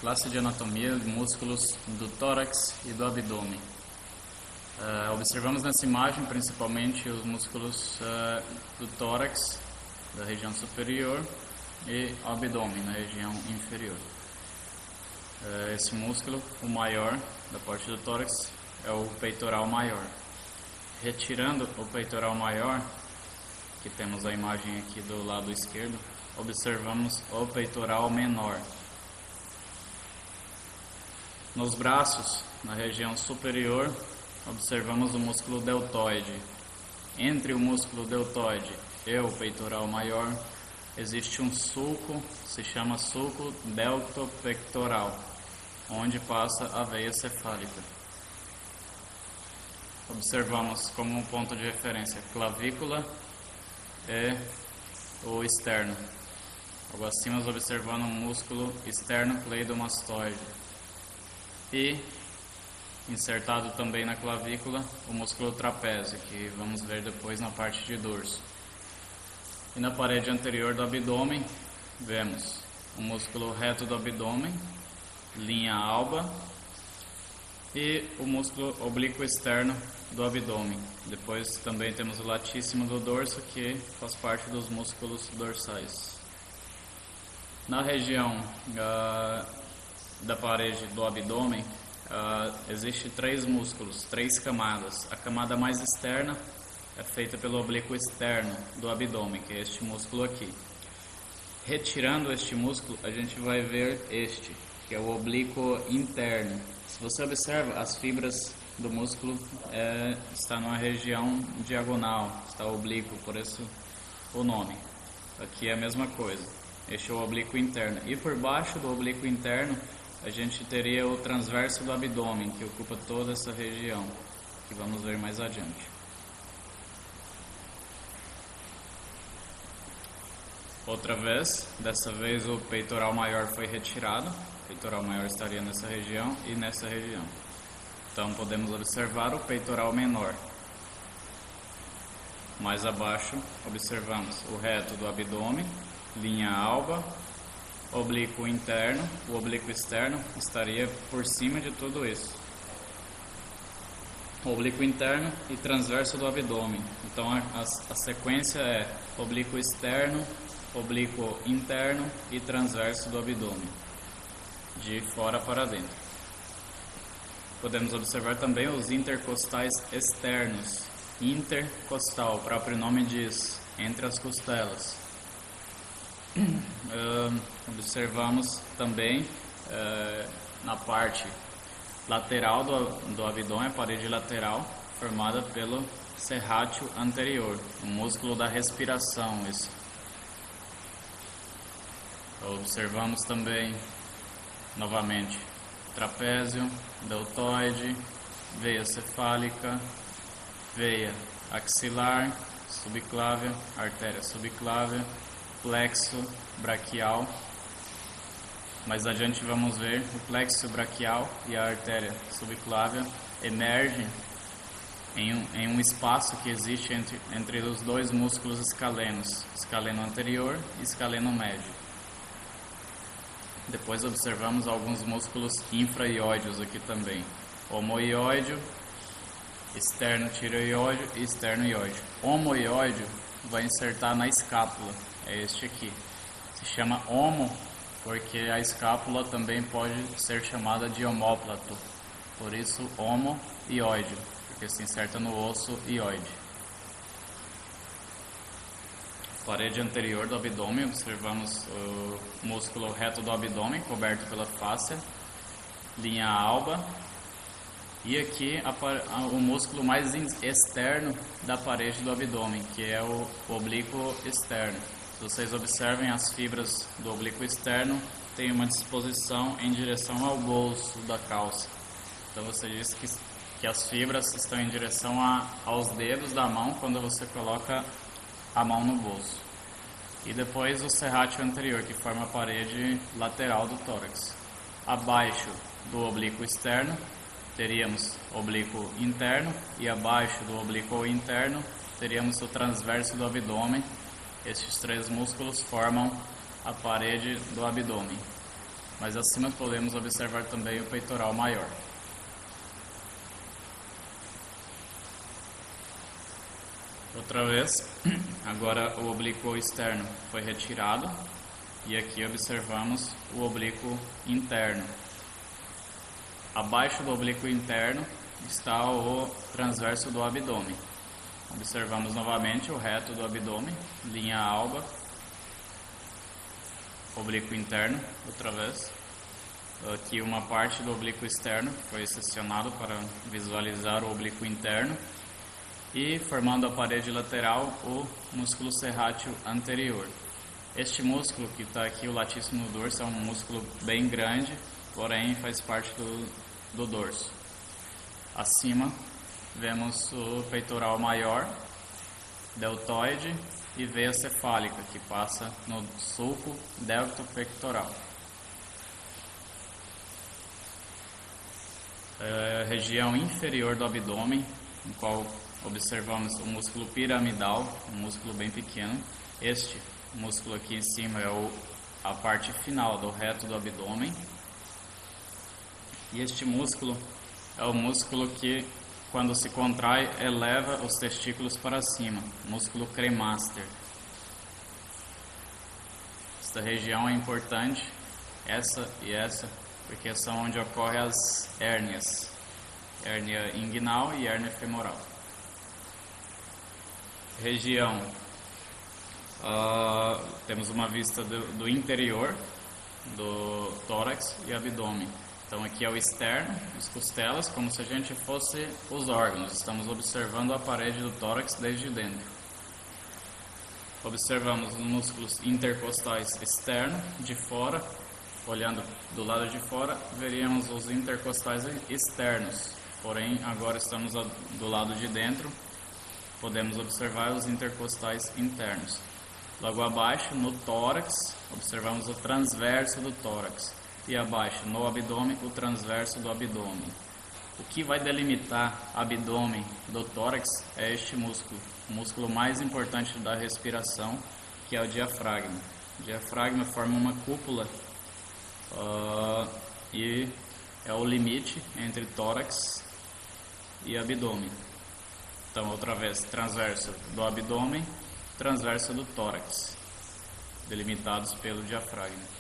Classe de anatomia de músculos do tórax e do abdômen. Observamos nessa imagem principalmente os músculos do tórax, da região superior, e o abdômen, na região inferior. Esse músculo, o maior da parte do tórax, é o peitoral maior. Retirando o peitoral maior, que temos a imagem aqui do lado esquerdo, observamos o peitoral menor. Nos braços, na região superior, observamos o músculo deltoide. Entre o músculo deltoide e o peitoral maior, existe um sulco, se chama sulco deltopectoral, onde passa a veia cefálica. Observamos como um ponto de referência clavícula e o externo. Logo acima, observando um músculo externo-cleidomastoide. E, insertado também na clavícula, o músculo trapézio, que vamos ver depois na parte de dorso. E na parede anterior do abdômen, vemos o músculo reto do abdômen, linha alba, e o músculo oblíquo externo do abdômen. Depois também temos o latíssimo do dorso, que faz parte dos músculos dorsais. Na região da parede do abdômen, existe três músculos, três camadas. A camada mais externa é feita pelo oblíquo externo do abdômen, que é este músculo aqui. Retirando este músculo, a gente vai ver este, que é o oblíquo interno. Se você observa, as fibras do músculo está numa região diagonal, está oblíquo, por isso o nome. Aqui é a mesma coisa. Este é o oblíquo interno. E por baixo do oblíquo interno, a gente teria o transverso do abdômen, que ocupa toda essa região, que vamos ver mais adiante. Outra vez, dessa vez o peitoral maior foi retirado. O peitoral maior estaria nessa região e nessa região. Então podemos observar o peitoral menor. Mais abaixo, observamos o reto do abdômen, linha alba, oblíquo interno. O oblíquo externo estaria por cima de tudo isso. Oblíquo interno e transverso do abdômen. Então a sequência é oblíquo externo, oblíquo interno e transverso do abdômen, de fora para dentro. Podemos observar também os intercostais externos. Intercostal, o próprio nome diz, entre as costelas. Observamos também na parte lateral do abdômen, a parede lateral, formada pelo serrátil anterior, o músculo da respiração. Isso. Observamos também, novamente, trapézio, deltoide, veia cefálica, veia axilar, subclávia, artéria subclávia, plexo braquial. Mais adiante vamos ver o plexo braquial e a artéria subclávia emergem em um espaço que existe entre os dois músculos escalenos, escaleno anterior e escaleno médio. Depois observamos alguns músculos infraioideos aqui também, homoioide, externo-tireoide e externo-ióide. Homoioide vai insertar na escápula, é este aqui. Se chama homo porque a escápula também pode ser chamada de omóplato, por isso homoioide, porque se inserta no osso ióide. Parede anterior do abdômen, observamos o músculo reto do abdômen, coberto pela fáscia, linha alba, e aqui o músculo mais externo da parede do abdômen, que é o oblíquo externo. Se vocês observem, as fibras do oblíquo externo têm uma disposição em direção ao bolso da calça. Então você diz que as fibras estão em direção aos dedos da mão quando você coloca a mão no bolso. E depois o serrátil anterior, que forma a parede lateral do tórax. Abaixo do oblíquo externo teríamos oblíquo interno, e abaixo do oblíquo interno teríamos o transverso do abdômen. Estes três músculos formam a parede do abdômen. mas acima podemos observar também o peitoral maior. Outra vez, agora o oblíquo externo foi retirado e aqui observamos o oblíquo interno. Abaixo do oblíquo interno está o transverso do abdômen. Observamos novamente o reto do abdômen, linha alba, oblíquo interno, outra vez. Aqui uma parte do oblíquo externo foi seccionado para visualizar o oblíquo interno. E formando a parede lateral, o músculo serrátil anterior. Este músculo que está aqui, o latíssimo dorso, é um músculo bem grande, porém faz parte do dorso. Acima vemos o peitoral maior, deltoide e veia cefálica, que passa no sulco deltopectoral. Região inferior do abdômen, em qual observamos o músculo piramidal, um músculo bem pequeno. Este músculo aqui em cima é a parte final do reto do abdômen. E este músculo é o músculo que, quando se contrai, eleva os testículos para cima, músculo cremaster. Esta região é importante, essa e essa, porque são onde ocorrem as hérnias, hérnia inguinal e hérnia femoral. Região, temos uma vista do interior do tórax e abdômen. Então aqui é o externo, as costelas, como se a gente fosse os órgãos. Estamos observando a parede do tórax desde dentro. Observamos os músculos intercostais externos, de fora. Olhando do lado de fora, veríamos os intercostais externos. Porém, agora estamos do lado de dentro. Podemos observar os intercostais internos. Logo abaixo, no tórax, observamos o transverso do tórax. E abaixo, no abdômen, o transverso do abdômen. O que vai delimitar abdômen do tórax é este músculo. O músculo mais importante da respiração, que é o diafragma. O diafragma forma uma cúpula e é o limite entre tórax e abdômen. Então, outra vez, transverso do abdômen, transverso do tórax, delimitados pelo diafragma.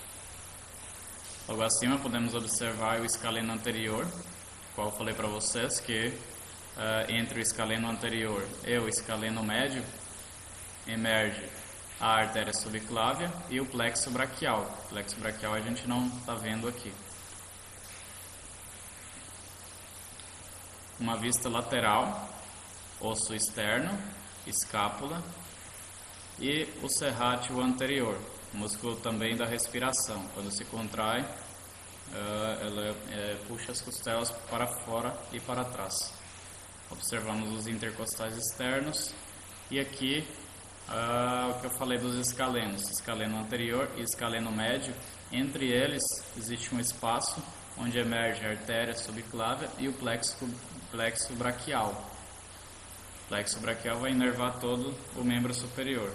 Logo acima podemos observar o escaleno anterior, qual eu falei para vocês que entre o escaleno anterior e o escaleno médio emerge a artéria subclávia e o plexo braquial. O plexo braquial a gente não está vendo aqui. Uma vista lateral, osso externo, escápula e o serrátil anterior, músculo também da respiração. Quando se contrai, ela puxa as costelas para fora e para trás. Observamos os intercostais externos e aqui o que eu falei dos escalenos, escaleno anterior e escaleno médio. Entre eles existe um espaço onde emerge a artéria subclávia e o plexo braquial. O plexo braquial vai inervar todo o membro superior.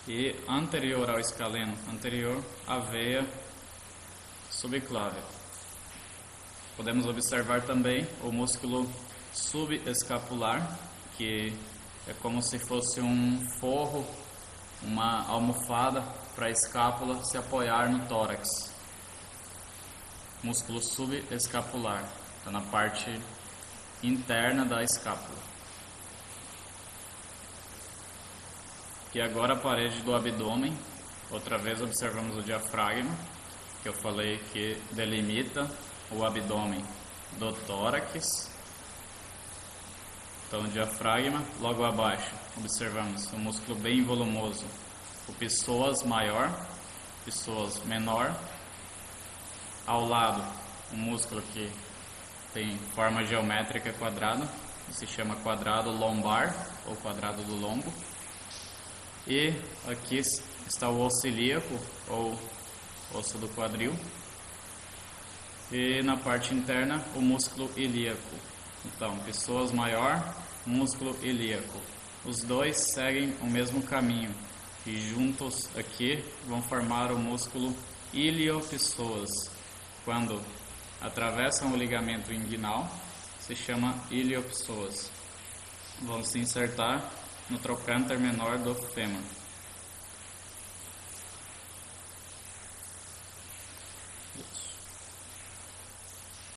E anterior ao escaleno anterior, a veia subclávia. Podemos observar também o músculo subescapular, que é como se fosse um forro, uma almofada para a escápula se apoiar no tórax. Músculo subescapular, está na parte interna da escápula. E agora a parede do abdômen, outra vez observamos o diafragma, que eu falei que delimita o abdômen do tórax. Então o diafragma, logo abaixo observamos um músculo bem volumoso, o psoas maior, psoas menor. Ao lado, um músculo que tem forma geométrica quadrada, se chama quadrado lombar ou quadrado do lombo. E aqui está o osso ilíaco ou osso do quadril. E na parte interna o músculo ilíaco. Então, psoas maior, músculo ilíaco. Os dois seguem o mesmo caminho e juntos aqui vão formar o músculo Iliopsoas, quando atravessam o ligamento inguinal, se chama iliopsoas. Vão se insertar no trocânter menor do fêmur.